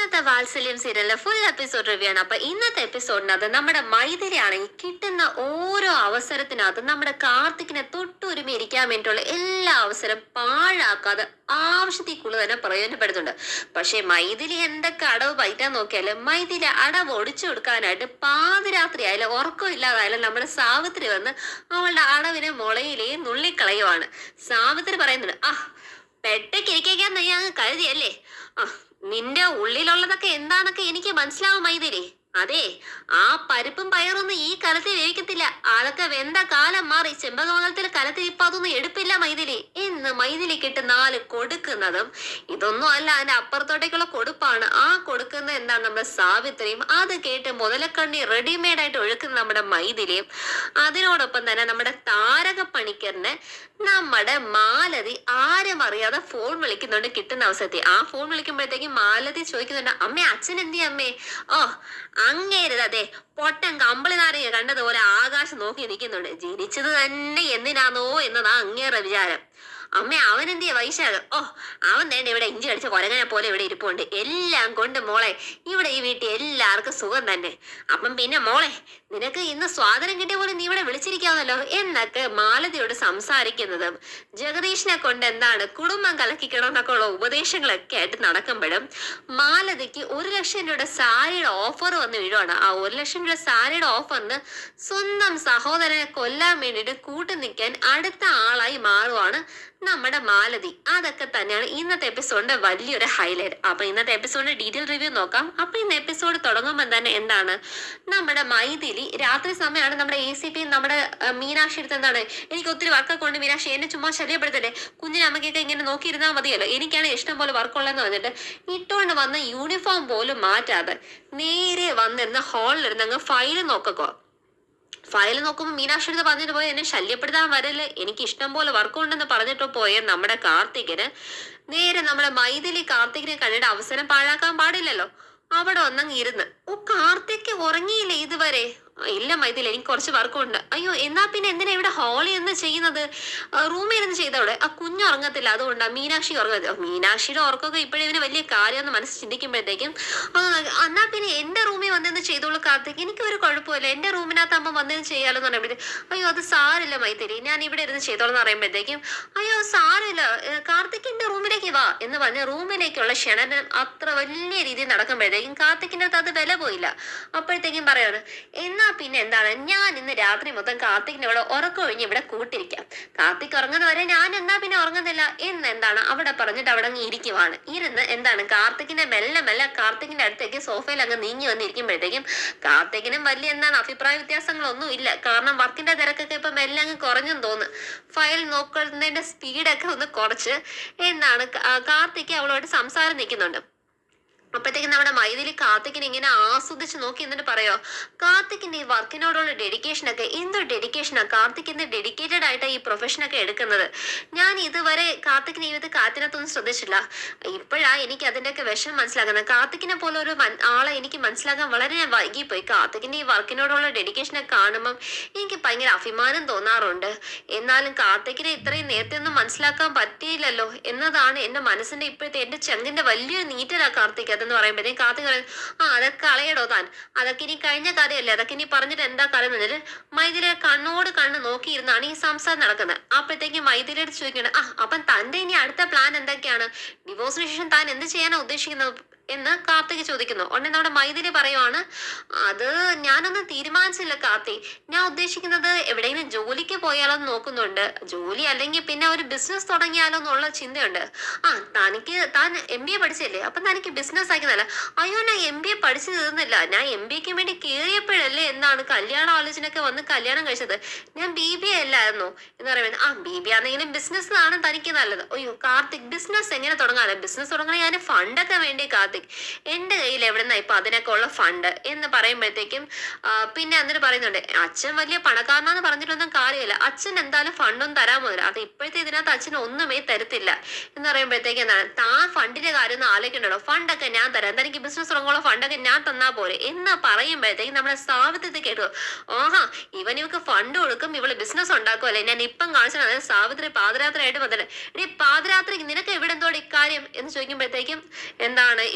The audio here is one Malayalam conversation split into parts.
ഇന്നത്തെ വാത്സല്യം സീരിയലിലെ ഫുൾ എപ്പിസോഡ് റിവ്യൂ ആണ്. അപ്പൊ ഇന്നത്തെ എപ്പിസോഡിനകത്ത് നമ്മുടെ മൈഥിലിയാണെങ്കിൽ കിട്ടുന്ന ഓരോ അവസരത്തിനകത്ത് നമ്മുടെ കാർത്തിക്കിനെ തൊട്ടുരുമി ഇരിക്കാൻ വേണ്ടിയിട്ടുള്ള എല്ലാ അവസരം പാഴാക്കാതെ ആവശ്യത്തിൽ കൂടുതൽ തന്നെ പ്രയോജനപ്പെടുത്തുന്നുണ്ട്. പക്ഷെ മൈഥിലി എന്തൊക്കെ അടവ് പയറ്റാൻ നോക്കിയാലും മൈഥിലി അടവ് ഒടിച്ചു കൊടുക്കാനായിട്ട് പാതിരാത്രി ആയാലും ഉറക്കം ഇല്ലാതായാലും നമ്മുടെ സാവിത്രി വന്ന് അവളുടെ അടവിനെ മുളയിലേയും നുള്ളിക്കളയുവാണ്. സാവിത്രി പറയുന്നുണ്ട്, പെട്ടയ്ക്ക് ഇരിക്കാൻ അങ്ങ് കരുതിയല്ലേ? നിന്റെ ഉള്ളിലുള്ളതൊക്കെ എന്താന്നൊക്കെ എനിക്ക് മനസ്സിലാവും മൈഥിലി. അതെ, ആ പരിപ്പും പയറൊന്നും ഈ കലത്തിൽ വേവിക്കത്തില്ല. അതൊക്കെ വെന്ത കാലം മാറി. ചെമ്പകമംഗലത്തിലെ കലത്തിൽ ഇപ്പൊ അതൊന്നും എടുപ്പില്ല മൈഥിലി എന്ന് മൈഥിലി കിട്ട് 4 കൊടുക്കുന്നതും ഇതൊന്നും അല്ല, അതിന്റെ അപ്പുറത്തോട്ടേക്കുള്ള കൊടുപ്പാണ്. ആ കൊടുക്കുന്നത് എന്താണ് നമ്മുടെ സാവിത്രിയും. അത് കേട്ട് മുതലക്കണ്ണി റെഡിമെയ്ഡ് ആയിട്ട് ഒഴുക്കുന്ന നമ്മുടെ മൈഥിലിയും. അതിനോടൊപ്പം തന്നെ നമ്മുടെ താരകപ്പണിക്കറിന് നമ്മുടെ മാലതി ആരും അറിയാതെ ഫോൺ വിളിക്കുന്നുണ്ട്. കിട്ടുന്ന അവസരത്തിൽ ആ ഫോൺ വിളിക്കുമ്പോഴത്തേക്കും മാലതി ചോദിക്കുന്നുണ്ട്, അമ്മേ അച്ഛൻ എന്തിയ അമ്മേ? അങ്ങേരുത് അതെ പൊട്ടൻ കമ്പിളി നാരങ്ങ കണ്ടതുപോലെ ആകാശം നോക്കി നിൽക്കുന്നുണ്ട്. ജനിച്ചത് തന്നെ എന്തിനാന്നോ എന്നതാ അങ്ങേറെ വിചാരം. അമ്മ അവൻ എന്തിയ വൈശാഖ്? അവൻ തന്നെ ഇവിടെ ഇഞ്ചി അടിച്ച കൊരങ്ങനെ പോലെ ഇവിടെ ഇരിപ്പുണ്ട്. എല്ലാം കൊണ്ട് മോളെ ഇവിടെ ഈ വീട്ടിൽ എല്ലാവർക്കും സുഖം തന്നെ. അപ്പം പിന്നെ മോളെ നിനക്ക് ഇന്ന് സ്വാതന്ത്ര്യം കിട്ടിയ പോലെ നീ ഇവിടെ വിളിച്ചിരിക്കാവുന്നല്ലോ എന്നൊക്കെ മാലതിയോട് സംസാരിക്കുന്നതും ജഗദീഷിനെ കൊണ്ട് എന്താണ് കുടുംബം കലക്കിക്കണം എന്നൊക്കെ ഉള്ള ഉപദേശങ്ങളൊക്കെ ആയിട്ട് നടക്കുമ്പോഴും മാലതിക്ക് 1 ലക്ഷം രൂപയുടെ സാരിയുടെ ഓഫർ വന്ന് വീഴുവാണ്. ആ 1 ലക്ഷം രൂപയുടെ സാരിയുടെ ഓഫറിന് സ്വന്തം സഹോദരനെ കൊല്ലാൻ വേണ്ടിയിട്ട് കൂട്ടു നിൽക്കാൻ അടുത്ത ആളായി മാറുവാണ് നമ്മുടെ മാലതി. അതൊക്കെ തന്നെയാണ് ഇന്നത്തെ എപ്പിസോഡിന്റെ വലിയൊരു ഹൈലൈറ്റ്. അപ്പൊ ഇന്നത്തെ എപ്പിസോഡിന്റെ ഡീറ്റെയിൽ റിവ്യൂ നോക്കാം. അപ്പൊ ഇന്ന് എപ്പിസോഡ് തുടങ്ങുമ്പോൾ തന്നെ എന്താണ് നമ്മുടെ മൈഥിലി രാത്രി സമയമാണ് നമ്മുടെ ACP നമ്മുടെ മീനാക്ഷി എടുത്ത് എന്താണ്, എനിക്ക് ഒത്തിരി വർക്കൊക്കെ കൊണ്ട് മീനാക്ഷി എന്നെ ചുമ്മാ ശല്യപ്പെടുത്തല്ലേ, കുഞ്ഞിനെ അമ്മയ്ക്കൊക്കെ ഇങ്ങനെ നോക്കിയിരുന്നാൽ മതിയല്ലോ, എനിക്കാണ് ഇഷ്ടം പോലെ വർക്കുള്ളതെന്ന് പറഞ്ഞിട്ട് ഇട്ടുകൊണ്ട് വന്ന യൂണിഫോം പോലും മാറ്റാതെ നേരെ വന്നിരുന്ന ഹാളിലിരുന്ന് അങ്ങ് ഫയൽ നോക്കുമ്പോൾ മീനാക്ഷി എടുത്ത് പറഞ്ഞിട്ട് പോയി എന്നെ ശല്യപ്പെടുത്താൻ വരല്ലേ, എനിക്ക് ഇഷ്ടം പോലെ വർക്കുണ്ടെന്ന് പറഞ്ഞിട്ട് പോയ നമ്മുടെ കാർത്തികിന് നേരെ നമ്മുടെ മൈഥിലി കാർത്തികിനെ കണ്ടിട്ട് അവസരം പാഴാക്കാൻ പാടില്ലല്ലോ. അവിടെ ഒന്നങ്ങ് ഇരുന്ന് കാർത്തിക് ഉറങ്ങിയില്ലേ ഇതുവരെ? ഇല്ല മൈഥിലി, എനിക്ക് കുറച്ച് വർക്കുണ്ട്. അയ്യോ എന്നാ പിന്നെ എന്തിനാ ഇവിടെ ഹാളിൽ എന്ന് ചെയ്യുന്നത്? റൂമിൽ ഇരുന്ന് ചെയ്തവിടെ. ആ കുഞ്ഞുറങ്ങത്തില്ല, അതുകൊണ്ടാ മീനാക്ഷി ഉറങ്ങത്തില്ല. മീനാക്ഷിയുടെ ഉറക്കമൊക്കെ ഇപ്പോഴും ഇവന് വലിയ കാര്യമെന്ന് മനസ്സ് ചിന്തിക്കുമ്പോഴത്തേക്കും എന്നാ പിന്നെ എന്റെ റൂമിൽ വന്നെന്ന് ചെയ്തോളൂ കാർത്തിക്, എനിക്ക് ഒരു കുഴപ്പമില്ല, എന്റെ റൂമിനകത്താകുമ്പോൾ വന്നെന്ന് ചെയ്യാലോ എന്ന് പറയുമ്പോഴത്തേക്കും അയ്യോ അത് സാരില്ല മൈഥിലി, ഞാൻ ഇവിടെ ഇരുന്ന് ചെയ്തോളൂ എന്ന് പറയുമ്പോഴത്തേക്കും അയ്യോ സാരില്ല കാർത്തിക് എന്റെ റൂമിലേക്ക് വാ എന്ന് പറഞ്ഞ് റൂമിലേക്കുള്ള ക്ഷണനം അത്ര വലിയ രീതിയിൽ നടക്കുമ്പോഴത്തേക്കും കാർത്തിക്കിന്റെ അടുത്ത് അത് വില പോയില്ല. അപ്പോഴത്തേക്കും പറയാണ്, എന്നാ പിന്നെ എന്താണ്, ഞാൻ ഇന്ന് രാത്രി മൊത്തം കാർത്തിക്കിന്റെ ഇവിടെ ഉറക്കമൊഴിഞ്ഞ് ഇവിടെ കൂട്ടിരിക്കാം, കാർത്തിക് ഉറങ്ങുന്നത് വരെ ഞാൻ എന്നാ പിന്നെ ഉറങ്ങുന്നില്ല എന്ന് എന്താണ് അവിടെ പറഞ്ഞിട്ട് അവിടെ അങ്ങ് ഇരിക്കുവാണ്. ഇരുന്ന് എന്താണ് കാർത്തിക്കിന്റെ മെല്ലെ കാർത്തിക്കിന്റെ അടുത്തേക്ക് സോഫയിൽ അങ്ങ് നീങ്ങി വന്നിരിക്കുമ്പോഴത്തേക്കും കാർത്തികിനും വലിയ എന്താണ് അഭിപ്രായ വ്യത്യാസങ്ങളൊന്നും ഇല്ല. കാരണം വർക്കിന്റെ തിരക്കൊക്കെ ഇപ്പൊ മെല്ലെ അങ്ങ് കുറഞ്ഞെന്ന് തോന്നുന്നു. ഫയൽ നോക്കുന്നതിന്റെ സ്പീഡൊക്കെ ഒന്ന് കുറച്ച് എന്താണ് കാർത്തിക് അവളോട് സംസാരം നിൽക്കുന്നുണ്ട്. അപ്പോഴത്തേക്കും നമ്മുടെ മൈഥിലി കാർത്തിക്കിനെ ഇങ്ങനെ ആസ്വദിച്ച് നോക്കി എന്നിട്ട് പറയോ, കാർത്തിക്കിന്റെ ഈ വർക്കിനോടുള്ള ഡെഡിക്കേഷനൊക്കെ എന്തോ ഡെഡിക്കേഷനാ, കാർത്തിക് എന്ത് ഡെഡിക്കേറ്റഡ് ആയിട്ട് ഈ പ്രൊഫഷനൊക്കെ എടുക്കുന്നത്. ഞാൻ ഇതുവരെ കാർത്തിക്കിനെ ജീവിതത്തിൽ കാത്തിനകത്തൊന്നും ശ്രദ്ധിച്ചില്ല. ഇപ്പോഴാ എനിക്ക് അതിന്റെയൊക്കെ വിഷം മനസ്സിലാക്കുന്നത്. കാർത്തിക്കിനെ പോലെ ഒരു ആളെ എനിക്ക് മനസ്സിലാക്കാൻ വളരെ വൈകിപ്പോയി. കാർത്തിക്കിന്റെ ഈ വർക്കിനോടുള്ള ഡെഡിക്കേഷനൊക്കെ കാണുമ്പം എനിക്ക് ഭയങ്കര അഭിമാനം തോന്നാറുണ്ട്. എന്നാലും കാർത്തിക്കിനെ ഇത്രയും നേരത്തെ ഒന്നും മനസ്സിലാക്കാൻ പറ്റിയില്ലല്ലോ എന്നതാണ് എന്റെ മനസ്സിന്റെ ഇപ്പോഴത്തെ എന്റെ ചങ്കിന്റെ വലിയൊരു നീറ്റലാ കാർത്തിക് എന്ന് പറയുമ്പോഴത്തേക്കും കാർത്തിക് പറയും, അതൊക്കെ കളയടോ താൻ, അതൊക്കെ ഇനി കഴിഞ്ഞ കാര്യമല്ലേ, അതൊക്കെ ഇനി പറഞ്ഞിട്ട് എന്താ കാര്യം എന്നിട്ട് മൈഥിലിയെ കണ്ണോട് കണ്ണ് നോക്കിയിരുന്നാണ് ഈ സംസാരം നടക്കുന്നത്. അപ്പോഴത്തേക്കും മൈഥിലിയോട് ചോദിക്കണം, അപ്പം തന്റെ ഇനി അടുത്ത പ്ലാൻ എന്തൊക്കെയാണ്, ഡിവോഴ്സിന് ശേഷം താൻ എന്ത് ചെയ്യാനാണ് ഉദ്ദേശിക്കുന്നത് എന്ന് കാർത്തിക് ചോദിക്കുന്നു. ഉടനെ നമ്മുടെ മൈഥിലി പറയുവാണ്, അത് ഞാനൊന്നും തീരുമാനിച്ചില്ല കാർത്തി, ഞാൻ ഉദ്ദേശിക്കുന്നത് എവിടെയെങ്കിലും ജോലിക്ക് പോയാലോ എന്ന് നോക്കുന്നുണ്ട്. ജോലി അല്ലെങ്കിൽ പിന്നെ ഒരു ബിസിനസ് തുടങ്ങിയാലോ എന്നുള്ള ചിന്തയുണ്ട്. താൻ MBA പഠിച്ചല്ലേ, അപ്പം തനിക്ക് ബിസിനസ് ആക്കുന്നല്ല. അയ്യോ ഞാൻ MBA പഠിച്ചു തീർന്നില്ല, ഞാൻ MBAക്ക് വേണ്ടി കയറിയപ്പോഴല്ലേ എന്നാണ് കല്യാണ ആലോചനയൊക്കെ വന്ന് കല്യാണം കഴിച്ചത്, ഞാൻ BBA അല്ലായിരുന്നോ എന്ന് പറയുന്നത്. BBA ആണെങ്കിലും ബിസിനസ് ആണ് തനിക്ക് നല്ലത്. അയ്യോ കാർത്തിക് ബിസിനസ് എങ്ങനെ തുടങ്ങാനോ, ബിസിനസ് തുടങ്ങാൻ ഞാൻ ഫണ്ടൊക്കെ വേണ്ടി കാർത്തിക്, എന്റെ കയ്യിൽ എവിടെന്നാ ഇപ്പൊ അതിനൊക്കെ ഉള്ള ഫണ്ട് എന്ന് പറയുമ്പോഴത്തേക്കും പിന്നെ എന്നിട്ട് പറയുന്നുണ്ട്, അച്ഛൻ വലിയ പണക്കാരനാന്ന് പറഞ്ഞിട്ടൊന്നും കാര്യമില്ല, അച്ഛൻ എന്തായാലും ഫണ്ടൊന്നും തരാൻ പോകില്ല, അത് ഇപ്പോഴത്തെ ഇതിനകത്ത് അച്ഛൻ ഒന്നുമേ തരത്തില്ല എന്ന് പറയുമ്പോഴത്തേക്കും എന്താണ്, താൻ ഫണ്ടിന്റെ കാര്യം ഒന്നും ആലോചിക്കണ്ടോ, ഫണ്ടൊക്കെ ഞാൻ തരാം, തനിക്ക് ബിസിനസ് തുടങ്ങാനുള്ള ഫണ്ടൊക്കെ ഞാൻ തന്നാ പോരെ എന്ന് പറയുമ്പോഴത്തേക്ക് നമ്മുടെ സാവിത്രി കേട്ടു. ആഹാ, ഇവക്ക് ഫണ്ട് കൊടുക്കും, ഇവള് ബിസിനസ് ഉണ്ടാക്കും അല്ലേ, ഞാൻ ഇപ്പം കാണിച്ചത്. അതായത് സാവിത്രി പാതിരാത്രിയായിട്ട് വന്നിട്ട്, ഇനി പാതിരാത്രിക്ക് നിനക്ക് ഇവിടെ എന്തോടെ ഇക്കാര്യം എന്ന് ചോദിക്കുമ്പോഴത്തേക്കും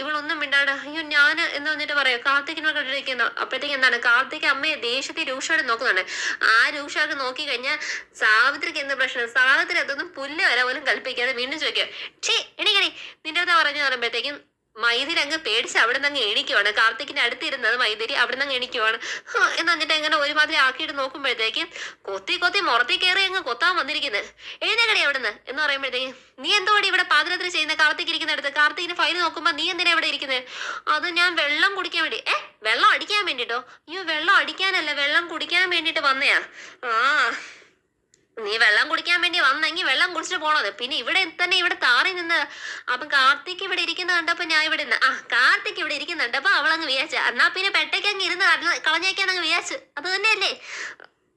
ഇവളൊന്നും മിണ്ടാണ്ട് അയ്യോ ഞാൻ എന്ന് വന്നിട്ട് പറയാം കാർത്തികിനോട് ഇരിക്കുന്നു. അപ്പോഴത്തേക്ക് കാർത്തിക് അമ്മയെ ദേഷ്യത്തിൽ രൂക്ഷമായിട്ട് നോക്കുന്നുണ്ട്. ആ രൂക്ഷമായിട്ട് നോക്കി കഴിഞ്ഞാൽ സാവിത്രിക്ക് എന്ത് പ്രശ്നം? സാവിത്രി അതൊന്നും പുല്ല് വരെ പോലും കൽപ്പിക്കാതെ വീണ്ടും ചോദിക്കുക, ഛേ എണീക്കണേ നിന്റെ അടുത്ത് പറഞ്ഞു പറയുമ്പോഴത്തേക്കും മൈഥിലി അങ്ങ് പേടിച്ച് അവിടെ നിന്ന് അങ്ങ് എണീക്കുവാണ്. കാർത്തിക്കിന്റെ അടുത്തിരുന്നത് മൈഥിലി അവിടെ നിന്ന് അങ്ങ് എണീക്കുവാണ്. എന്ന് എന്നിട്ട് എങ്ങനെ ഒരുമാതിരി ആക്കിയിട്ട് നോക്കുമ്പോഴത്തേക്കും കൊത്തി കൊത്തി മുറത്തി കയറി അങ്ങ് കൊത്താൻ വന്നിരിക്കുന്നത്. എഴുന്നേക്കണേ അവിടുന്ന് എന്ന് പറയുമ്പോഴത്തേക്കും നീ എന്തോടി ഇവിടെ പാതിരാത്രി ചെയ്യുന്ന? കാർത്തിക് ഇരിക്കുന്ന അടുത്ത് കാർത്തികിന്റെ ഫയൽ നോക്കുമ്പോ നീ എന്തിനാ ഇവിടെ ഇരിക്കുന്നത്? അത് ഞാൻ വെള്ളം കുടിക്കാൻ വേണ്ടി. വെള്ളം അടിക്കാൻ വേണ്ടിട്ടോ? അയ്യോ വെള്ളം അടിക്കാനല്ല, വെള്ളം കുടിക്കാൻ വേണ്ടിട്ട് വന്നയാ. ആ നീ വെള്ളം കുടിക്കാൻ വേണ്ടി വന്നെങ്കിൽ വെള്ളം കുടിച്ചിട്ട് പോണത്. പിന്നെ ഇവിടെ തന്നെ ഇവിടെ താറി നിന്ന് അപ്പൊ കാർത്തിക് ഇവിടെ ഇരിക്കുന്ന കണ്ടപ്പോ ഞാൻ ഇവിടെ നിന്ന് കാർത്തിക് ഇവിടെ ഇരിക്കുന്നുണ്ടപ്പോ അവളങ്ങ് വിചാരിച്ച എന്നാ പിന്നെ പെട്ടയ്ക്ക് അങ്ങ് ഇരുന്ന് കളഞ്ഞേക്കാന്നങ്ങ് വിചാരിച്ചു. അത് തന്നെയല്ലേ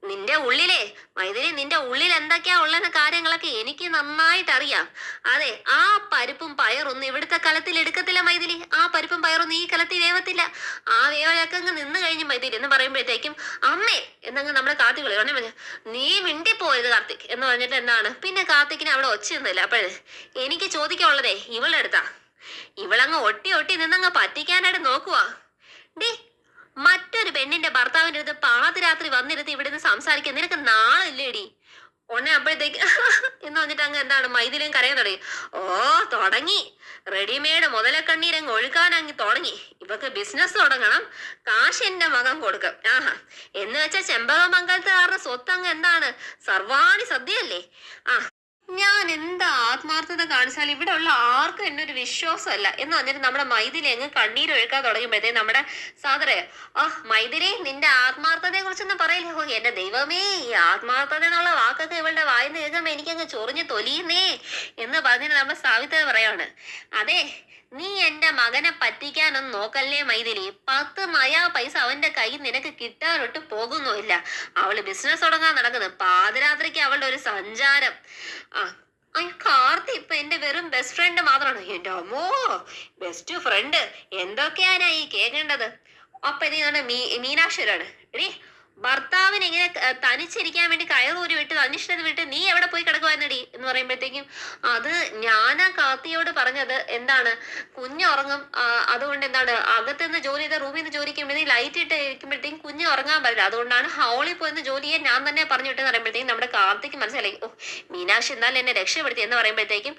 നിന്റെ ഉള്ളിലെ മൈഥിലി, നിന്റെ ഉള്ളിൽ എന്തൊക്കെയാ ഉള്ള കാര്യങ്ങളൊക്കെ എനിക്ക് നന്നായിട്ട് അറിയാം. അതെ, ആ പരിപ്പും പയറൊന്നും ഇവിടുത്തെ കലത്തിൽ എടുക്കത്തില്ല മൈഥിലി. ആ പരിപ്പും പയറൊന്നും ഈ കലത്തിൽ വേവത്തില്ല. ആ വേവലൊക്കെ അങ്ങ് നിന്ന് കഴിഞ്ഞു മൈഥിലി എന്ന് പറയുമ്പോഴത്തേക്കും അമ്മേ എന്നങ്ങ് നമ്മുടെ കാർത്തിക് വിളിക്കണം പറഞ്ഞു. നീ മിണ്ടിപ്പോയത് കാർത്തിക് എന്ന് പറഞ്ഞിട്ട് പിന്നെ കാർത്തിക്കിന് അവിടെ ഒച്ചയൊന്നുമില്ല. അപ്പോഴേ എനിക്ക് ചോദിക്കാനുള്ളതേ ഇവളുടെ അടുത്താ. ഇവളങ്ങ് ഒട്ടി ഒട്ടി നിന്നങ്ങ് പറ്റിക്കാനായിട്ട് നോക്കുവാ. ഡേ, മറ്റൊരു പെണ്ണിന്റെ ഭർത്താവിന്റെ അടുത്ത് പാതിരാത്രി വന്നിരുത്തി ഇവിടുന്ന് സംസാരിക്കാൻ നിനക്ക് നാളില്ലേടി? ഉടനെ അപ്പോഴത്തേക്ക് എന്ന് പറഞ്ഞിട്ട് അങ്ങ് മൈഥിലിയും കരയാൻ തുടങ്ങി. ഓ തുടങ്ങി, റെഡിമെയ്ഡ് മുതലക്കണ്ണീരങ്ങ് ഒഴുകാനങ്ങ് തുടങ്ങി. ഇവക്ക് ബിസിനസ് തുടങ്ങണം, കാശ് എന്റെ മകൻ കൊടുക്കും. ആഹാ, എന്ന് വെച്ചാൽ ചെമ്പകമംഗലത്തുകാരുടെ സ്വത്ത് അങ്ങ് സർവാണി സദ്യയല്ലേ? ഞാൻ എന്താ ആത്മാർത്ഥത കാണിച്ചാൽ ഇവിടെ ഉള്ള ആർക്കും എന്നെ ഒരു വിശ്വാസമല്ല എന്ന് പറഞ്ഞിട്ട് നമ്മുടെ മൈഥിലി അങ്ങ് കണ്ണീരൊഴുക്കാൻ തുടങ്ങുമ്പോഴത്തേ നമ്മുടെ സാദറേ മൈഥിലി നിന്റെ ആത്മാർത്ഥതയെ കുറിച്ചൊന്നും പറയില്ലേ? ഓ എന്റെ ദൈവമേ, ഈ ആത്മാർത്ഥത എന്നുള്ള വാക്കൊക്കെ ഇവളുടെ വായിന്ന് കേൾക്കുമ്പോ എനിക്കങ്ങ് ചൊറിഞ്ഞ് തൊലിയുന്നേ എന്ന് പറഞ്ഞിട്ട് നമ്മുടെ സാവിത്രി പറയാണ്. അതെ, നീ എന്റെ മകനെ പറ്റിക്കാനൊന്നും നോക്കല്ലേ മൈഥിലി. 10 നയാ പൈസ അവന്റെ കയ്യിൽ നിനക്ക് കിട്ടാനൊട്ട് പോകുന്നുമില്ല. അവള് ബിസിനസ് തുടങ്ങാൻ നടക്കുന്നത്. പാതിരാത്രിക്ക് അവളുടെ ഒരു സഞ്ചാരം. കാർത്തി ഇപ്പൊ എന്റെ വെറും ബെസ്റ്റ് ഫ്രണ്ട് മാത്രമാണ്. എന്റെ അമ്മോ, ബെസ്റ്റ് ഫ്രണ്ട് എന്തൊക്കെയാനാ ഈ കേൾക്കേണ്ടത്? അപ്പൊ ഇത് മീനാക്ഷരാണ്. എടീ, ഭർത്താവിന് ഇങ്ങനെ തനിച്ചിരിക്കാൻ വേണ്ടി കയറൂരി വിട്ട് അനിഷ്ടത വിട്ട് നീ എവിടെ പോയി കിടക്കുവാന്നടി എന്ന് പറയുമ്പോഴത്തേക്കും അത് ഞാനാ കാർത്തിയോട് പറഞ്ഞത് കുഞ്ഞുറങ്ങും, അതുകൊണ്ട് അകത്തുനിന്ന് ജോലി ചെയ്ത റൂമിൽ നിന്ന് ജോലിക്ക് വേണ്ടി ലൈറ്റ് ഇട്ട് ഇരിക്കുമ്പോഴത്തേക്കും കുഞ്ഞ് ഉറങ്ങാൻ പറ്റില്ല. അതുകൊണ്ടാണ് ഹൗളിൽ പോയെന്ന് ജോലി ചെയ്യാൻ ഞാൻ തന്നെ പറഞ്ഞു വിട്ടെന്ന് പറയുമ്പോഴത്തേക്കും നമ്മുടെ കാർത്തിക്ക് മനസ്സിലായി. ഓ മീനാക്ഷി എന്നാലും എന്നെ രക്ഷപ്പെടുത്തി എന്ന് പറയുമ്പോഴത്തേക്കും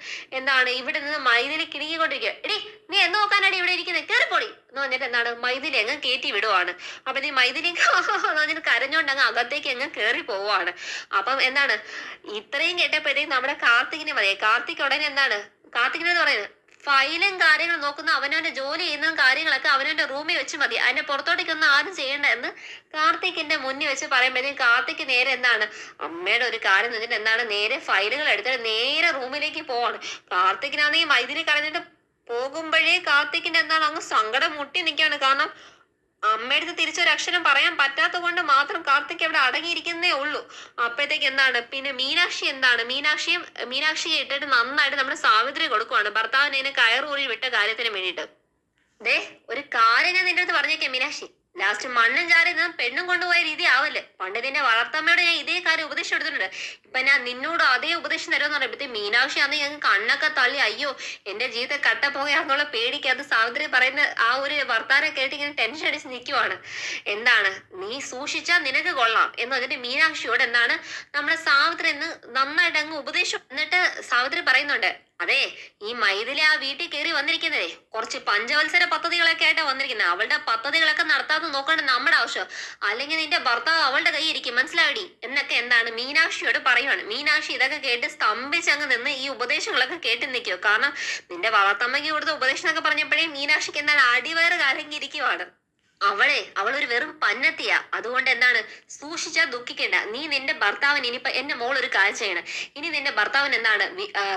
ഇവിടെ നിന്ന് മൈഥിലി കിണുങ്ങിക്കൊണ്ടിരിക്കുക. എടി നീ എന്ന് നോക്കാനാണ് ഇവിടെ ഇരിക്കുന്നത്? കയറിപ്പോടി എന്ന് പറഞ്ഞിട്ട് മൈഥിലി അങ്ങ് കയറ്റി വിടുവാണ്. അപ്പൊ ഈ മൈഥിലി കരഞ്ഞോണ്ട് അങ്ങ് അകത്തേക്ക് അങ്ങ് കയറി പോവാണ്. അപ്പം ഇത്രയും കേട്ടപ്പോഴത്തേക്കും നമ്മുടെ കാർത്തികിനെ മതിയെ. കാർത്തിക് ഉടനെ കാർത്തികിനെന്ന് പറയുന്നത് ഫയലും കാര്യങ്ങളും നോക്കുന്ന അവനവന്റെ ജോലി ചെയ്യുന്നതും കാര്യങ്ങളൊക്കെ അവനവന്റെ റൂമിൽ വെച്ച് മതി, അതിന്റെ പുറത്തോട്ടേക്കൊന്നും ആരും ചെയ്യേണ്ട എന്ന് കാർത്തിക്കിന്റെ മുന്നിൽ വെച്ച് പറയുമ്പോഴത്തേക്കും കാർത്തിക് നേരെ അമ്മയുടെ ഒരു കാര്യം എന്നിട്ട് നേരെ ഫയലുകൾ എടുത്തിട്ട് നേരെ റൂമിലേക്ക് പോവാണ്. കാർത്തിക്കിനാണെങ്കിൽ മൈഥിലി കളഞ്ഞിട്ട് പോകുമ്പോഴേ കാർത്തിക്കിന്റെ അങ്ങ് സങ്കടം മുട്ടി നിൽക്കുകയാണ്. കാരണം അമ്മയുടെ തിരിച്ചൊരു അക്ഷരം പറയാൻ പറ്റാത്ത കൊണ്ട് മാത്രം കാർത്തിക് അവിടെ അടങ്ങിയിരിക്കുന്നേ ഉള്ളൂ. അപ്പോഴത്തേക്ക് പിന്നെ മീനാക്ഷിയെ ഇട്ടിട്ട് നന്നായിട്ട് നമ്മുടെ സാവിത്രി കൊടുക്കുവാണ് ഭർത്താവിനെ ഇതിനെ കയറൂരി വിട്ട കാര്യത്തിന് വേണ്ടിയിട്ട്. ദേ ഒരു കാര്യം ഞാൻ നിന്റെ അടുത്ത് പറഞ്ഞേക്കാം മീനാക്ഷി, ലാസ്റ്റ് മണ്ണും ചാരി പെണ്ണും കൊണ്ടുപോയ രീതി ആവല്ലേ. പണ്ട് നിന്റെ വളർത്തമ്മയോട് ഞാൻ ഇതേ കാര്യം ഉപദേശം എടുത്തിട്ടുണ്ട്. ഇപ്പൊ ഞാൻ നിന്നോട് അതേ ഉപദേശം തരുമെന്ന് പറയുമ്പോ മീനാക്ഷി അന്ന് ഞങ്ങൾക്ക് കണ്ണൊക്കെ തള്ളി അയ്യോ എന്റെ ജീവിതത്തെ കട്ടപ്പോകയാന്നുള്ള പേടിക്ക് അത് സാവിത്രി പറയുന്ന ആ ഒരു വർത്താനം കേട്ട് ഇങ്ങനെ ടെൻഷൻ അടിച്ച് നിൽക്കുവാണ്. നീ സൂക്ഷിച്ചാൽ നിനക്ക് കൊള്ളാം എന്ന് പറഞ്ഞിട്ട് മീനാക്ഷിയോട് നമ്മുടെ സാവിത്രി നന്നായിട്ട് അങ്ങ് ഉപദേശം. എന്നിട്ട് സാവിത്രി പറയുന്നുണ്ട്, അതെ ഈ മൈഥിലി ആ വീട്ടിൽ കയറി വന്നിരിക്കുന്നതേ കുറച്ച് പഞ്ചവത്സര പദ്ധതികളൊക്കെ ആയിട്ടാണ് വന്നിരിക്കുന്നത്. അവളുടെ പദ്ധതികളൊക്കെ നടത്താതെ നോക്കേണ്ട നമ്മുടെ ആവശ്യം, അല്ലെങ്കിൽ നിന്റെ ഭർത്താവ് അവളുടെ കൈ ഇരിക്കും മനസ്സിലാവടി എന്നൊക്കെ മീനാക്ഷിയോട് പറയുവാണ്. മീനാക്ഷി ഇതൊക്കെ കേട്ട് സ്തംഭിച്ചങ്ങ് നിന്ന് ഈ ഉപദേശങ്ങളൊക്കെ കേട്ട് നിൽക്കുവോ. കാരണം നിന്റെ വളർത്തമ്മയ്ക്ക് കൊടുത്ത ഉപദേശം എന്നൊക്കെ പറഞ്ഞപ്പോഴേ മീനാക്ഷിക്ക് അടിവയറ് കലങ്ങിയിരിക്കുവാണ്. അവളൊരു വെറും പന്നത്തിയാ. അതുകൊണ്ട് സൂക്ഷിച്ചാൽ ദുഃഖിക്കണ്ട. നീ നിന്റെ ഭർത്താവിന് ഇനിയിപ്പൊ എന്റെ മോൾ ഒരു കാര്യം ചെയ്യണം. ഇനി നിന്റെ ഭർത്താവിന്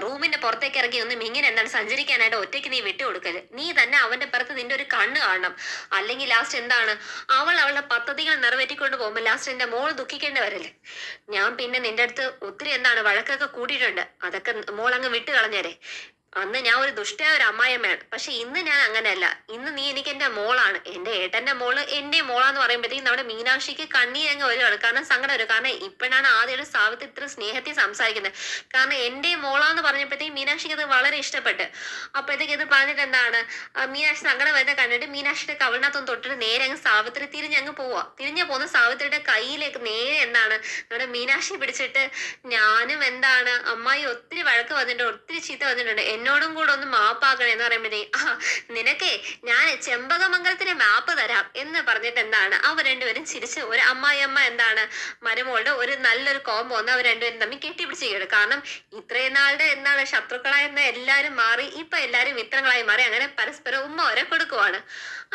റൂമിന്റെ പുറത്തേക്ക് ഇറങ്ങി ഇങ്ങനെ സഞ്ചരിക്കാനായിട്ട് ഒറ്റയ്ക്ക് നീ വിട്ടുകൊടുക്കല്. നീ തന്നെ അവന്റെ പുറത്ത് നിന്റെ ഒരു കണ്ണ് കാണണം. അല്ലെങ്കിൽ ലാസ്റ്റ് അവളുടെ പദ്ധതികൾ നിറവേറ്റിക്കൊണ്ട് പോകുമ്പോ ലാസ്റ്റ് എന്റെ മോൾ ദുഃഖിക്കേണ്ടി വരല്ലേ. ഞാൻ പിന്നെ നിന്റെ അടുത്ത് ഒത്തിരി വഴക്കൊക്കെ കൂട്ടിയിട്ടുണ്ട്. അതൊക്കെ മോൾ അങ്ങ് വിട്ട് കളഞ്ഞേരെ. അന്ന് ഞാൻ ഒരു ദുഷ്ടയായ ഒരു അമ്മായിയമ്മയാണ്. പക്ഷെ ഇന്ന് ഞാൻ അങ്ങനെയല്ല. ഇന്ന് നീ എനിക്ക് എന്റെ മോളാണ്. എന്റെ ഏട്ടന്റെ മോള് എന്റെ മോളാന്ന് പറയുമ്പോഴത്തേക്കും നമ്മുടെ മീനാക്ഷിക്ക് കണ്ണീരങ്ങ് വരുവാണ്. കാരണം സങ്കടം വരും. കാരണം ഇപ്പോഴാണ് ആദ്യമായിട്ട് സാവിത്രി ഇത്ര സ്നേഹത്തിൽ സംസാരിക്കുന്നത്. കാരണം എന്റെ മോളാന്ന് പറഞ്ഞപ്പോഴത്തേക്കും മീനാക്ഷിക്ക് അത് വളരെ ഇഷ്ടപ്പെട്ട്. അപ്പോഴത്തേക്ക് ഇത് പറഞ്ഞിട്ട് എന്താണ്, മീനാക്ഷി സങ്കടം വരുന്ന കണ്ടിട്ട് മീനാക്ഷിയുടെ കവിളിനകത്തൊന്ന് തൊട്ടിട്ട് നേരെ അങ്ങ് സാവിത്രി തിരിഞ്ഞങ്ങ് പോവാ. തിരിഞ്ഞു പോകുന്ന സാവിത്രിയുടെ കയ്യിലേക്ക് നേരെ എന്താണ് നമ്മുടെ മീനാക്ഷി പിടിച്ചിട്ട്, ഞാനും എന്താണ് അമ്മായി ഒത്തിരി വഴക്ക് വന്നിട്ടുണ്ട്, ഒത്തിരി ചീത്ത വന്നിട്ടുണ്ട്, എന്നോടും കൂടെ ഒന്ന് മാപ്പാക്കണം എന്ന് പറയുമ്പോഴേ നിനക്കേ ഞാൻ ചെമ്പകമംഗലത്തിന് മാപ്പ് തരാം എന്ന് പറഞ്ഞിട്ട് എന്താണ് അവർ രണ്ടുപേരും ചിരിച്ച് ഒരു അമ്മായിയമ്മ എന്താണ് മരുമോളുടെ ഒരു നല്ലൊരു കോമ്പോ വന്ന് അവർ രണ്ടുപേരും തമ്മിൽ കെട്ടിപ്പിടിച്ചിരിക്കുകയാണ്. കാരണം ഇത്രയും നാളുടെ എന്താണ് ശത്രുക്കളായിരുന്ന എല്ലാരും മാറി ഇപ്പൊ എല്ലാരും മിത്രങ്ങളായി മാറി. അങ്ങനെ പരസ്പരം ഉമ്മ വരെ കൊടുക്കുവാണ്.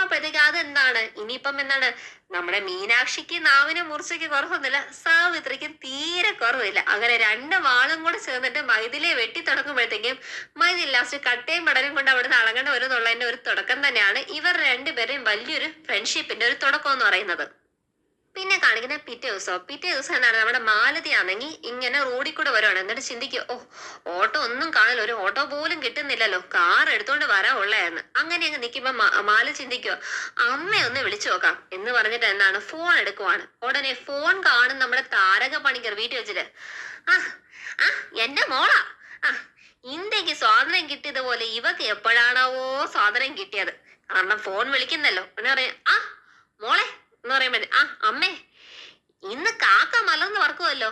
അപ്പോഴത്തേക്ക് അതെന്താണ് ഇനിയിപ്പം എന്താണ് നമ്മുടെ മീനാക്ഷിക്ക് നാവിന് മൂർച്ചയ്ക്ക് കുറവൊന്നുമില്ല, സാവിത്രിക്ക് തീരെ കുറവില്ല. അങ്ങനെ രണ്ട് വാളും കൂടെ ചേർന്നിട്ട് മൈഥിലിയെ വെട്ടി തുടങ്ങുമ്പോഴത്തേക്കും മൈഥിലി ലാസ്റ്റ് കട്ടയും പടലും കൊണ്ട് അവിടെ നിന്ന് അളകേണ്ട വരുന്നുള്ളതിന്റെ ഒരു തുടക്കം തന്നെയാണ് ഇവർ രണ്ടുപേരെയും വലിയൊരു ഫ്രണ്ട്ഷിപ്പിന്റെ ഒരു തുടക്കം എന്ന് പറയുന്നത്. പിന്നെ കാണിക്കുന്ന പിറ്റേ ദിവസം എന്താണ് നമ്മുടെ മാലതി ആണെങ്കിൽ ഇങ്ങനെ റോഡിൽ കൂടെ വരുവാണ്. എന്നിട്ട് ചിന്തിക്കുക, ഓട്ടോ ഒന്നും കാണില്ല, ഒരു ഓട്ടോ പോലും കിട്ടുന്നില്ലല്ലോ, കാർ എടുത്തോണ്ട് വരാൻ ഉള്ളതെന്ന്. അങ്ങനെ അങ്ങ് നിൽക്കുമ്പോ മാല ചിന്തിക്കുക, അമ്മയൊന്ന് വിളിച്ചു നോക്കാം എന്ന് പറഞ്ഞിട്ട് എന്താണ് ഫോൺ എടുക്കുവാണ്. ഉടനെ ഫോൺ കാണും നമ്മുടെ താരക പണിക്കർ വീട്ടിൽ വെച്ചിട്ട്, ആ ആ എന്റെ മോളാ, ആ ഇന്ത്യക്ക് സ്വാതന്ത്ര്യം കിട്ടിയതുപോലെ ഇവക്ക് എപ്പോഴാണാവോ സ്വാതന്ത്ര്യം കിട്ടിയത്. കാരണം ഫോൺ വിളിക്കുന്നല്ലോ. എന്ന് പറയാം, ആ മോളെ എന്ന് പറയുമ്പോ, ആ അമ്മേ ഇന്ന് കാക്ക മലർന്ന് പറക്കുമല്ലോ,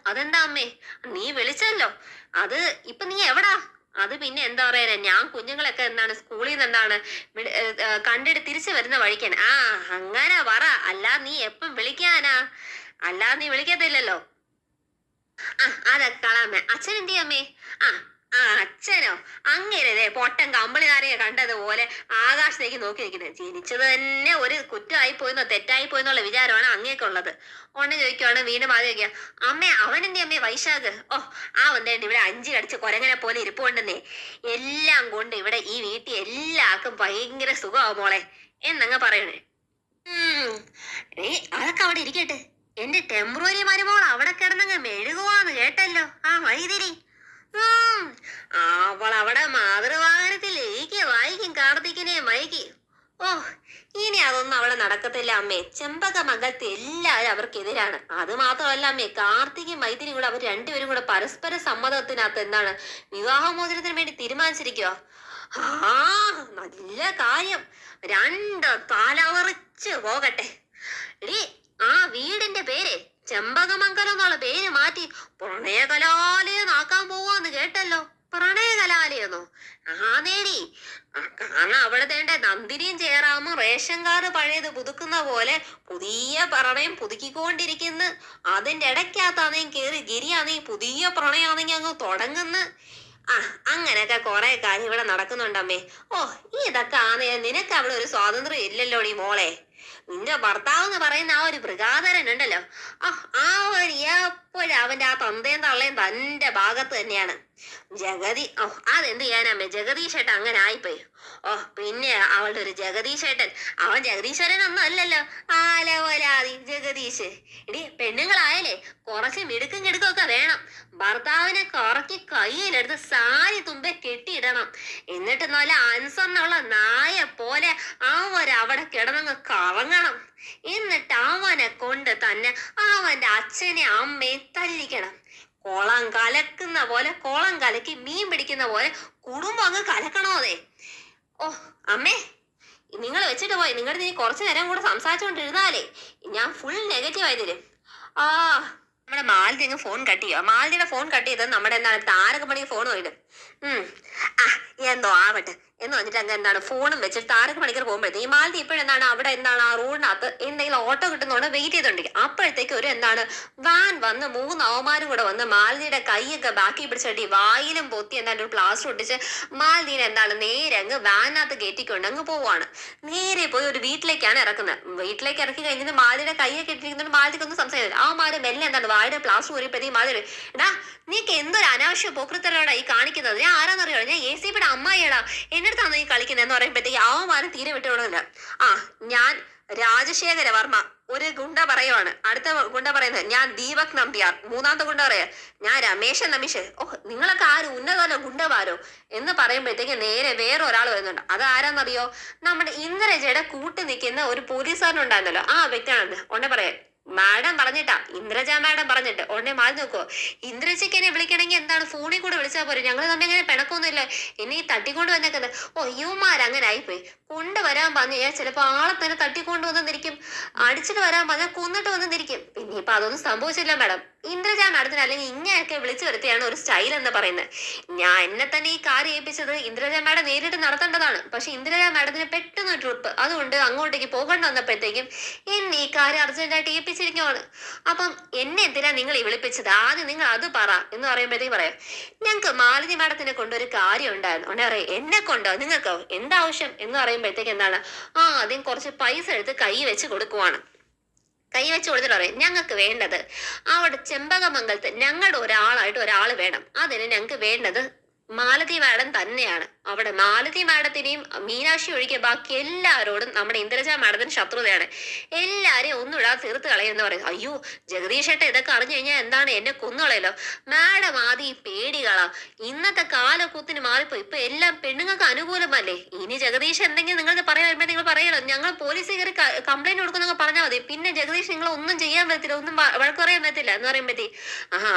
അതെന്താ അമ്മേ നീ വിളിച്ചല്ലോ, അത് ഇപ്പൊ നീ എവിടാ? അത് പിന്നെ എന്താ പറയാ, ഞാൻ കുഞ്ഞുങ്ങളൊക്കെ എന്താണ് സ്കൂളിൽ നിന്ന് എന്താണ് കണ്ടിട്ട് തിരിച്ചു വരുന്ന വഴിക്കാണ്. ആ അങ്ങനെ പറ, അല്ല നീ എപ്പം വിളിക്കാനാ, അല്ലാതെ നീ വിളിക്കത്തില്ലല്ലോ. ആ അതൊക്കെ കളാമ്മേ. അച്ഛൻ എന്തി അമ്മേ? അച്ഛനോ അങ്ങനെ പൊട്ടൻ കമ്പിളിനാരെയെ കണ്ടതുപോലെ ആകാശത്തേക്ക് നോക്കി നിൽക്കുന്നത്. ജനിച്ചത് തന്നെ ഒരു കുറ്റമായി പോയെന്നോ തെറ്റായി പോയെന്നുള്ള വിചാരമാണ് അങ്ങേക്കുള്ളത്. ഉടനെ ചോദിക്കുവാണ്, വീണ്ടും ആദ്യം ചോദിക്കുക, അമ്മേ അവനെന്തി അമ്മേ വൈശാഖ്? വന്നേണ്ട ഇവിടെ 5 കടിച്ച് കൊരങ്ങനെ പോലെ ഇരിപ്പുണ്ടെന്നേ. എല്ലാം കൊണ്ട് ഇവിടെ ഈ വീട്ടിൽ എല്ലാവർക്കും ഭയങ്കര സുഖമാവും മോളെ എന്നങ്ങ് പറയണേ. അതൊക്കെ അവിടെ ഇരിക്കട്ടെ, എന്റെ ടെമ്പററി മരുമോൾ അവിടെ കിടന്നങ്ങ് മെഴുകുവാന്ന് കേട്ടല്ലോ ആ മൈഥിലി. അവൾ അവിടെ മാതൃവാഹനത്തിൽ വായിക്കും കാർത്തിക്കിനെ മയക്കി. ഇനി അതൊന്നും അവിടെ നടക്കത്തില്ല അമ്മേ. ചെമ്പകമംഗലത്ത് എല്ലാവരും അവർക്കെതിരാണ്. അത് മാത്രമല്ല അമ്മേ, കാർത്തികയും മൈഥിലിയും കൂടെ അവർ രണ്ടുപേരും കൂടെ പരസ്പര സമ്മതത്തിനകത്ത് എന്താണ് വിവാഹമോചനത്തിന് വേണ്ടി തീരുമാനിച്ചിരിക്കുക. നല്ല കാര്യം, 2 തലവറിച്ച് പോകട്ടെ. ആ വീടിന്റെ പേര് ചെമ്പകമംഗലം എന്നുള്ള പേര് മാറ്റി പ്രണയകലാലയെന്നാക്കാൻ പോവാന്ന് കേട്ടല്ലോ. പ്രണയകലാലയെന്നോ? നേടി. കാരണം അവിടെ തേണ്ട നന്ദിനിയും ജയറാമും റേഷൻ കാർഡ് പഴയത് പുതുക്കുന്ന പോലെ പുതിയ പ്രണയം പുതുക്കിക്കൊണ്ടിരിക്കുന്നു. അതിന്റെ ഇടയ്ക്കകത്താണെങ്കിൽ കേറി ഗിരിയാണെങ്കിൽ പുതിയ പ്രണയാണെങ്കിൽ അങ്ങ് തുടങ്ങുന്നു. അങ്ങനെയൊക്കെ കുറെ കാര്യം ഇവിടെ നടക്കുന്നുണ്ടമ്മേ. ഇതൊക്കെ നിനക്ക് അവിടെ ഒരു സ്വാതന്ത്ര്യം ഇല്ലല്ലോ നീ മോളെ. നിന്റെ ഭർത്താവ് എന്ന് പറയുന്ന ആ ഒരു മൃഗാധരൻ ഉണ്ടല്ലോ, ഒരു എപ്പോഴും അവന്റെ ആ തന്തയും തള്ളയും തന്റെ ഭാഗത്ത് തന്നെയാണ്. ജഗതി അതെന്ത് ചെയ്യാനമ്മേ, ജഗദീശേട്ടൻ അങ്ങനെ ആയിപ്പോയി. പിന്നെ അവളുടെ ഒരു ജഗദീശേട്ടൻ, അവൻ ജഗദീശ്വരനൊന്നും അല്ലല്ലോ, ആലവലാതി ജഗദീശ്. പെണ്ണുങ്ങളായാലേ കുറച്ച് മിടുക്കും കിടുക്കൊക്കെ വേണം. ഭർത്താവിനെ കുറക്കി കയ്യിലെടുത്ത് സാരി തുമ്പെ കെട്ടിയിടണം. എന്നിട്ട് നല്ല അൻസന്നുള്ള നായ പോലെ അവരവിടെ കിടന്നങ്ങ് കറങ്ങണം. എന്നിട്ട് അവനെ കൊണ്ട് തന്നെ അവന്റെ അച്ഛനെ അമ്മയെ തല്ലിക്കണം. കുളം കലക്കുന്ന പോലെ, കുളം കലക്കി മീൻ പിടിക്കുന്ന പോലെ കുടുംബം അങ്ങ് കലക്കണോ? അതെ. അമ്മേ നിങ്ങൾ വെച്ചിട്ട് പോയി, നിങ്ങളുടെ നീ കുറച്ചു നേരം കൂടെ സംസാരിച്ചുകൊണ്ടിരുന്നാലേ ഞാൻ ഫുൾ നെഗറ്റീവ് ആയി തരും. നമ്മുടെ മാലതി അങ്ങ് ഫോൺ കട്ട് ചെയ്യുക. മാലതിയുടെ ഫോൺ കട്ട് ചെയ്തത് നമ്മുടെ എന്താണ് താരക പണിക്ക് ഫോൺ പോയിട്ട് എന്തോ ആവട്ടെ എന്ന് പറഞ്ഞിട്ട് അങ്ങ് എന്താണ് ഫോണും വെച്ചിട്ട് താരക പണിക്കർ പോകുമ്പോഴത്തേക്ക് ഈ മാലതി ഇപ്പോഴെന്താണ് അവിടെ എന്താണ് ആ റോഡിനകത്ത് എന്തെങ്കിലും ഓട്ടോ കിട്ടുന്നോണ്ട് വെയിറ്റ് ചെയ്തോണ്ടിരിക്കും. അപ്പോഴത്തേക്ക് ഒരു എന്താണ് വാൻ വന്ന് 3 അവന്മാരും കൂടെ വന്ന് മാലതിയുടെ കൈയൊക്കെ ബാക്കി പിടിച്ചിട്ട് വായിലും പൊത്തി എന്താണ് ഒരു പ്ലാസ്റ്റർ ഒട്ടിച്ച് മാലതിനെ എന്താണ് നേരെ അങ്ങ് വാനിനകത്ത് കയറ്റിക്കൊണ്ട് അങ്ങ് പോവാണ്. നേരെ പോയി ഒരു വീട്ടിലേക്കാണ് ഇറക്കുന്നത്. വീട്ടിലേക്ക് ഇറക്കി കഴിഞ്ഞിട്ട് മാലതിയുടെ കൈയൊക്കെ ഇട്ടിരിക്കുന്നുണ്ട്. മാലതിക്കൊന്നും സംസാരിക്കില്ല. അവന്മാര് മെല്ലെ എന്താണ് വായുടെ പ്ലാസ്റ്റർ ഊരിയപ്പോഴത്തേക്ക് മാലതി, നീക്ക് എന്തൊരു അനാവശ്യ പോക്കൃത്തലോടാ ഈ കാണിക്കുന്നത്, ഞാൻ ആരാന്നറിയോ, ഞാൻ ACPയുടെ അമ്മായിടാ, എന്നെടുത്താണോ ഈ കളിക്കുന്നത് എന്ന് പറയുമ്പോഴത്തേക്ക് അവന്മാരും തീരെ വിട്ടുകൊടുക്കില്ല. ഞാൻ രാജശേഖര വർമ്മ ഒരു ഗുണ്ട പറയുവാണ്. അടുത്ത ഗുണ്ട പറയുന്നത് ഞാൻ ദീപക് നമ്പ്യാർ. മൂന്നാമത്തെ ഗുണ്ട പറയാ ഞാൻ രമേശൻ നമീഷ്. ഓഹ്, നിങ്ങളൊക്കെ ആര് ഉന്നതല്ലോ ഗുണ്ടമാരോ എന്ന് പറയുമ്പോഴത്തേക്ക് നേരെ വേറെ ഒരാൾ വരുന്നുണ്ട്. അത് ആരാന്നറിയോ? നമ്മുടെ ഇന്ദ്രജയുടെ കൂട്ട് നിൽക്കുന്ന ഒരു പോലീസുകാരനുണ്ടായിരുന്നല്ലോ, ആ വ്യക്തിയാണ്. ഉടനെ പറയാം മാഡം പറഞ്ഞിട്ടാ, ഇന്ദ്രജ മാഡം പറഞ്ഞിട്ട്. ഉടനെ മാറി നോക്കുവോ, ഇന്ദ്രജയ്ക്ക് എന്നെ വിളിക്കണമെങ്കിൽ എന്താണ് ഫോണിൽ കൂടെ വിളിച്ചാൽ പോരെ, ഞങ്ങൾ തമ്മിൽ അങ്ങനെ പിണക്കൊന്നുമില്ല, എന്നെ ഈ തട്ടിക്കൊണ്ട് വന്നേക്കുന്നത്. ഓ യുവമാരങ്ങനെ ആയിപ്പോയി. കൊണ്ടുവരാൻ പറഞ്ഞു ഞാൻ ചിലപ്പോ ആളെ തന്നെ തട്ടിക്കൊണ്ട് വന്നിരിക്കും, അടിച്ചിട്ട് വരാൻ പറഞ്ഞാൽ കൊന്നിട്ട് വന്നിരിക്കും. പിന്നെ ഇപ്പൊ അതൊന്നും സംഭവിച്ചില്ല മാഡം. ഇന്ദ്രജ മാഡത്തിന് അല്ലെങ്കിൽ ഇങ്ങനെയൊക്കെ വിളിച്ചു വരുത്തിയാണ് ഒരു സ്റ്റൈൽ എന്ന് പറയുന്നത്. ഞാൻ എന്നെ തന്നെ ഈ കാര്യം ഏൽപ്പിച്ചത് ഇന്ദ്രജ മാഡം നേരിട്ട് നടത്തേണ്ടതാണ്. പക്ഷെ ഇന്ദ്രജ മാഡത്തിന് പെട്ടെന്ന് ട്രിപ്പ്, അതുകൊണ്ട് അങ്ങോട്ടേക്ക് പോകേണ്ട വന്നപ്പോഴത്തേക്കും എന്നെ ഈ കാര്യം അർജന്റായിട്ട് ഏൽപ്പിച്ചിരിക്കുവാണ്. അപ്പം എന്നെ എന്തിനാ നിങ്ങൾ ഈ വിളിപ്പിച്ചത്, ആദ്യം നിങ്ങൾ അത് പറ എന്ന് പറയുമ്പോഴത്തേക്ക് പറയാം ഞങ്ങൾക്ക് മാലതി മാഡത്തിനെ കൊണ്ട് ഒരു കാര്യം ഉണ്ടായിരുന്നു. ഉടനെ അറിയാം എന്നെ കൊണ്ടോ, നിങ്ങൾക്കോ എന്താവശ്യം എന്ന് പറയുമ്പോഴത്തേക്ക് എന്താണ്, ആദ്യം കുറച്ച് പൈസ എടുത്ത് കൈ വെച്ച് കൊടുക്കുവാണ്. കൈ വെച്ച് കൊടുത്തിട്ട് പറയും ഞങ്ങൾക്ക് വേണ്ടത് അവിടെ ചെമ്പകമംഗലത്ത് ഞങ്ങളുടെ ഒരാളായിട്ട് ഒരാൾ വേണം. അതിന് ഞങ്ങൾക്ക് വേണ്ടത് മാലതി മാഡം തന്നെയാണ്. അവിടെ മാലതി മാഡത്തിനെയും മീനാക്ഷി ഒഴികെ ബാക്കി എല്ലാവരോടും നമ്മുടെ ഇന്ദ്രജ മാഡത്തിന് ശത്രുതയാണ്. എല്ലാരെയും ഒന്നുമിടാതെ തീർത്ത് കളയെന്ന് പറയും. അയ്യോ ജഗദീഷേട്ട ഇതൊക്കെ അറിഞ്ഞു കഴിഞ്ഞാൽ എന്താണ്, എന്നെ കൊന്നുകളയല്ലോ. മാഡം ആദ്യം ഈ പേടികളാ, ഇന്നത്തെ കാലക്കൂത്തിന് മാറിപ്പോയി. ഇപ്പൊ എല്ലാം പെണ്ണുങ്ങൾക്ക് അനുകൂലമല്ലേ. ഇനി ജഗദീഷ് എന്തെങ്കിലും നിങ്ങൾക്ക് പറയാൻ വരുമ്പോൾ നിങ്ങൾ പറയണം ഞങ്ങൾ പോലീസിൽ കയറി കംപ്ലൈന്റ് കൊടുക്കുന്നൊക്കെ പറഞ്ഞാൽ മതി. പിന്നെ ജഗദീഷ് നിങ്ങൾ ഒന്നും ചെയ്യാൻ പറ്റില്ല, ഒന്നും വഴക്ക് പറയാൻ പറ്റില്ല എന്ന് പറയുമ്പോഴത്തേ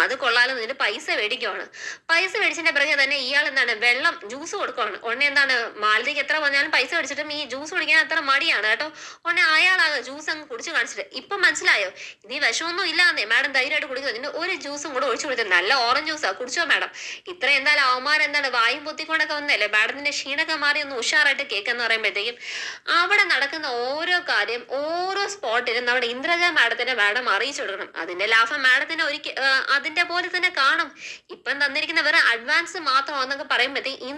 അത് കൊള്ളാലോ, നിന്റെ പൈസ മേടിക്കുവാണ്. പൈസ മേടിച്ചതിന്റെ പിറകെ തന്നെ ഇയാൾ എന്താണ് വെള്ളം ജ്യൂസ് കൊടുക്കുവാണ്. ഉടനെ എന്താണ് മാലതിക്ക് എത്ര പറഞ്ഞാലും പൈസ മേടിച്ചിട്ടും ഈ ജ്യൂസ് കുടിക്കാൻ അത്ര മടിയാണ് കേട്ടോ. ഉടനെ അയാളാകെ ജ്യൂസ് അങ്ങ് കുടിച്ച് കാണിച്ചിട്ട് ഇപ്പൊ മനസ്സിലായോ ഇനി വിഷമൊന്നും ഇല്ലാന്നേ, മാഡം ധൈര്യമായിട്ട് കുടിക്കുന്നത്. ഇതിന് ഒരു ജ്യൂസും കൂടെ ഒഴിച്ചു കൊടുത്തത് നല്ല ഓറഞ്ച് ജ്യൂസാ, കുടിച്ചോ മാഡം. ഇത്ര എന്തായാലും അവന്മാർ എന്താണ് വായും പൊത്തിക്കൊണ്ടൊക്കെ വന്നല്ലേ, മാഡത്തിന്റെ ക്ഷീണൊക്കെ മാറി ഒന്ന് ഉഷാറായിട്ട് കേൾക്കെന്ന് പറയുമ്പോഴത്തേക്കും അവിടെ നടക്കുന്ന ഓരോ കാര്യം ഓരോ സ്പോട്ടിലും നമ്മുടെ ഇന്ദ്രജ മാഡത്തിന്റെ മാഡം അറിയിച്ചു കൊടുക്കണം. അതിന്റെ ലാഭം മാഡത്തിന് അതിന്റെ പോലെ തന്നെ കാണും. ഇപ്പം തന്നിരിക്കുന്ന വേറെ അഡ്വാൻസ് മാത്രമാണെന്നൊക്കെ പറയുമ്പോഴത്തേക്കും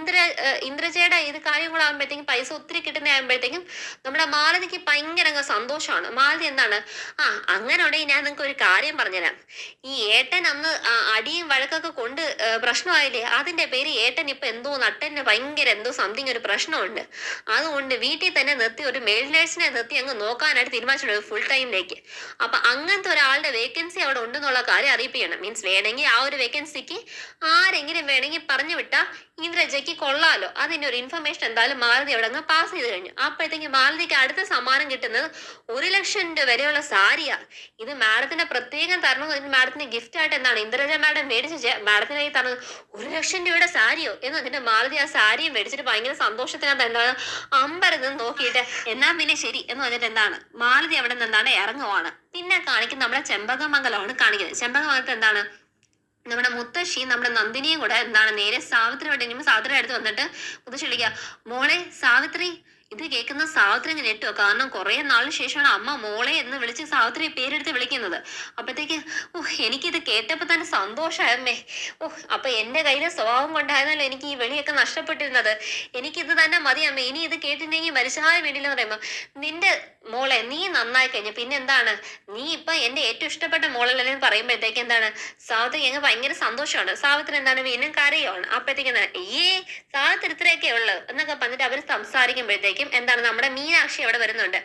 ഇന്ദ്രജയുടെ ഇത് കാര്യം കൂടെ ആകുമ്പോഴത്തേക്കും പൈസ ഒത്തിരി കിട്ടുന്ന ആകുമ്പോഴത്തേക്കും നമ്മുടെ മാലതിക്ക് ഭയങ്കര സന്തോഷമാണ്. മാലതി എന്താണ് അങ്ങനെ ഉണ്ടെങ്കിൽ ഞാൻ നിങ്ങൾക്ക് ഒരു കാര്യം പറഞ്ഞുതരാം. ഈ ഏട്ടൻ അന്ന് അടിയും വഴക്കൊക്കെ കൊണ്ട് പ്രശ്നമായില്ലേ, അതിന്റെ പേര് ഏട്ടൻ ഇപ്പൊ എന്തോ നട്ടന് ഭയങ്കര എന്തോ സംതിങ് ഒരു പ്രശ്നമുണ്ട്. അതുകൊണ്ട് വീട്ടിൽ തന്നെ നിർത്തി ഒരു മെയിൽ നേഴ്സിനെ നിർത്തി അങ്ങ് നോക്കാനായിട്ട് തീരുമാനിച്ചിട്ടുണ്ട് ഫുൾ ടൈമിലേക്ക്. അപ്പൊ അങ്ങനത്തെ ഒരാളുടെ വേക്കൻസി അവിടെ ഉണ്ടെന്നുള്ള കാര്യം അറിയിപ്പിക്കണം. മീൻസ് വേണമെങ്കിൽ ആ ഒരു വേക്കൻസിക്ക് ആരെങ്കിലും വേണമെങ്കിൽ പറഞ്ഞു വിട്ടാ ഇന്ദ്രജയ്ക്ക് കൊള്ളാലോ. അതിന്റെ ഒരു ഇൻഫർമേഷൻ എന്തായാലും മാലതി അവിടെ അങ്ങ് പാസ് ചെയ്ത് കഴിഞ്ഞു. അപ്പോഴത്തേക്ക് മാലതിക്ക് അടുത്ത സമ്മാനം കിട്ടുന്നത് 1,00,000 രൂപ വരെയുള്ള സാരിയാ. ഇത് മാഡത്തിന്റെ പ്രത്യേകം തരണം. മാഡത്തിന് ഗിഫ്റ്റ് ആയിട്ട് എന്താണ് ഇന്ദ്രജ മാഡം മേടിച്ച് മാഡത്തിനായി തന്നത് 1,00,000 രൂപയുടെ സാരിയോ എന്ന് എന്നിട്ട് മാലതി ആ സാരിയും മേടിച്ചിട്ട് ഭയങ്കര സന്തോഷത്തിനകത്ത് എന്താണ് അമ്പരന്ന് നോക്കിയിട്ട് എന്നാ പിന്നെ ശരി എന്ന് പറഞ്ഞിട്ട് എന്താണ് മാലതി അവിടെ നിന്ന് എന്താണ് ഇറങ്ങുവാണ്. പിന്നെ കാണിക്കുന്നത് നമ്മുടെ ചെമ്പകമംഗലമാണ് കാണിക്കുന്നത്. ചെമ്പകമംഗലത്ത് എന്താണ് നമ്മുടെ മുത്തശ്ശി നമ്മുടെ നന്ദിനിയും കൂടെ എന്താണ് നേരെ സാവിത്രി വേണ്ടി സാവിത്രി അടുത്ത് വന്നിട്ട് മുത്തശ്ശി വിളിക്കുക മോളെ സാവിത്രി. ഇത് കേൾക്കുന്ന സാവിത്രി ഇങ്ങനെ ഇട്ടോ, കാരണം കുറെ നാളിന് ശേഷമാണ് അമ്മ മോളെ എന്ന് വിളിച്ച് സാവിത്രി പേരെടുത്ത് വിളിക്കുന്നത്. അപ്പത്തേക്ക് എനിക്കിത് കേട്ടപ്പോ തന്നെ സന്തോഷമായമ്മേ. അപ്പൊ എന്റെ കയ്യിലെ സ്വഭാവം കൊണ്ടായിരുന്നല്ലോ എനിക്ക് ഈ വെളിയൊക്കെ നഷ്ടപ്പെട്ടിരുന്നത്. എനിക്കിത് തന്നെ മതി അമ്മ, ഇനി ഇത് കേട്ടിട്ടുണ്ടെങ്കിൽ മരിച്ചായ വേണ്ടിയില്ലെന്ന് പറയുമ്പോ നിന്റെ മോളെ നീ നന്നായി കഴിഞ്ഞ പിന്നെ എന്താണ്, നീ ഇപ്പൊ എന്റെ ഏറ്റവും ഇഷ്ടപ്പെട്ട മോളല്ലെന്ന് പറയുമ്പോഴത്തേക്ക് എന്താണ് സാവിത്രി ഞങ്ങൾ ഭയങ്കര സന്തോഷമാണ്. സാവിത്രി എന്താണ് വീണ്ടും കരയുവാണ്. അപ്പോഴത്തേക്ക് എന്താണ് സാവിത്രി ഇത്രയൊക്കെ ഉള്ളു എന്നൊക്കെ പറഞ്ഞിട്ട് അവര് സംസാരിക്കുമ്പോഴത്തേക്കും എന്താണ് നമ്മുടെ മീനാക്ഷി അവിടെ വരുന്നുണ്ട്.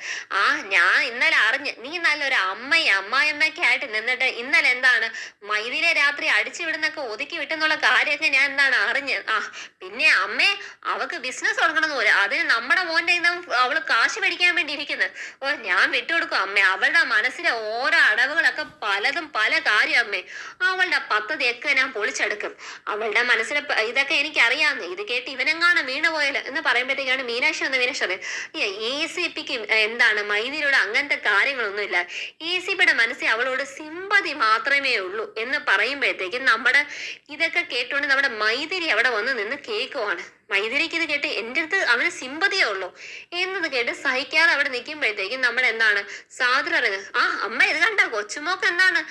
ഞാൻ ഇന്നലെ അറിഞ്ഞ് നീ നല്ലൊരു അമ്മായിയമ്മയൊക്കെ ആയിട്ട് നിന്നിട്ട് ഇന്നലെ എന്താണ് മൈദിനെ രാത്രി അടിച്ചു വിടുന്നൊക്കെ ഒതുക്കി വിട്ടെന്നുള്ള കാര്യമൊക്കെ ഞാൻ എന്താണ് അറിഞ്ഞ്. പിന്നെ അമ്മേ അവക്ക് ബിസിനസ് തുടങ്ങണമെന്ന് പോലെ അതിന് നമ്മുടെ മോന്റെ അവള് കാശ് മേടിക്കാൻ വേണ്ടി ഇരിക്കുന്നത്. ഞാൻ വിട്ടുകൊടുക്കും അമ്മേ, അവളുടെ മനസ്സിലെ ഓരോ അടവുകളൊക്കെ പലതും പല കാര്യം അമ്മേ. അവളുടെ പദ്ധതിയൊക്കെ ഞാൻ പൊളിച്ചെടുക്കും. അവളുടെ മനസ്സിലെ ഇതൊക്കെ എനിക്ക് അറിയാമെന്ന്. ഇത് കേട്ട് ഇവനെങ്ങാണ് വീണുപോയല്ലോ എന്ന് പറയുമ്പോഴത്തേക്കാണ് മീനാക്ഷി വന്ന മീനാക്ഷി ACPക്ക് എന്താണ് മൈദിനോട് അങ്ങനത്തെ കാര്യങ്ങളൊന്നുമില്ല. ACPയുടെ മനസ്സിൽ അവളോട് സിമ്പതി മാത്രമേ ഉള്ളൂ എന്ന് പറയുമ്പോഴത്തേക്കും നമ്മുടെ ഇതൊക്കെ കേട്ടുകൊണ്ട് നമ്മുടെ മൈദിരി അവിടെ വന്ന് നിന്ന് കേൾക്കുവാണ്. മൈദിരിക്ക് ഇത് കേട്ട് എൻ്റെ അടുത്ത് അവന് സിമ്പതിയേ ഉള്ളൂ എന്നത് കേട്ട് സഹിക്കാതെ അവിടെ നിൽക്കുമ്പോഴത്തേക്കും നമ്മൾ എന്താണ് സാധു പറയുന്നത് അമ്മ ഇത് കണ്ട കൊച്ചുമോക്ക് എന്താണ്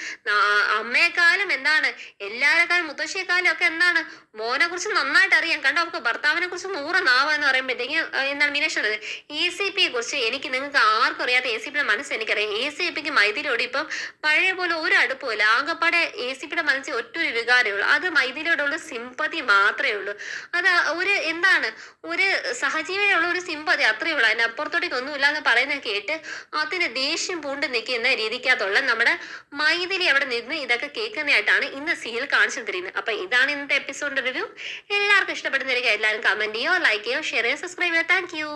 അമ്മയെക്കാളും എന്താണ് എല്ലാരെക്കാളും മുത്തശ്ശിയെക്കാളും ഒക്കെ എന്താണ് മോനെ കുറിച്ച് നന്നായിട്ട് അറിയാം കണ്ടോ, അവർക്ക് ഭർത്താവിനെ കുറിച്ച് 100 നാവ് എന്ന് പറയുമ്പോഴത്തേക്കും എന്താണ് മീനാക്ഷി പറയുന്നത് ACPയെ കുറിച്ച് എനിക്ക് നിങ്ങൾക്ക് ആർക്കും അറിയാത്ത ACPയുടെ മനസ്സ് എനിക്കറിയാം. ACPക്ക് മൈദിരിയോട് ഇപ്പം പഴയ പോലെ ഒരു അടുപ്പമില്ല. ആകെപ്പാടെ ACPയുടെ മനസ്സിൽ ഒറ്റൊരു വികാരമേ ഉള്ളൂ, അത് മൈദിരിയോടുള്ള സിമ്പതി മാത്രമേ ഉള്ളൂ. അത് ഒരു എന്താണ് ഒരു സഹജീവിയുള്ള ഒരു സിമ്പതി അത്രയേ ഉള്ളൂ, അതിന് അപ്പുറത്തോട്ടേക്ക് ഒന്നുമില്ല എന്ന് പറയുന്നത് കേട്ട് അതിന് ദേഷ്യം പൂണ്ട് നിൽക്കുന്ന രീതിക്കകത്തുള്ള നമ്മുടെ മൈഥിലി അവിടെ നിന്ന് ഇതൊക്കെ കേൾക്കുന്നതായിട്ടാണ് ഇന്ന് സീരിയൽ കാണിച്ചു തരുന്നത്. അപ്പൊ ഇതാണ് ഇന്നത്തെ എപ്പിസോഡിന്റെ റിവ്യൂ. എല്ലാവർക്കും ഇഷ്ടപ്പെടുന്നതായിരിക്കും. എല്ലാവരും കമന്റ് ചെയ്യോ, ലൈക്ക് ചെയ്യോ, ഷെയർ ചെയ്യോ, സബ്സ്ക്രൈബ് ചെയ്യോ. Thank you.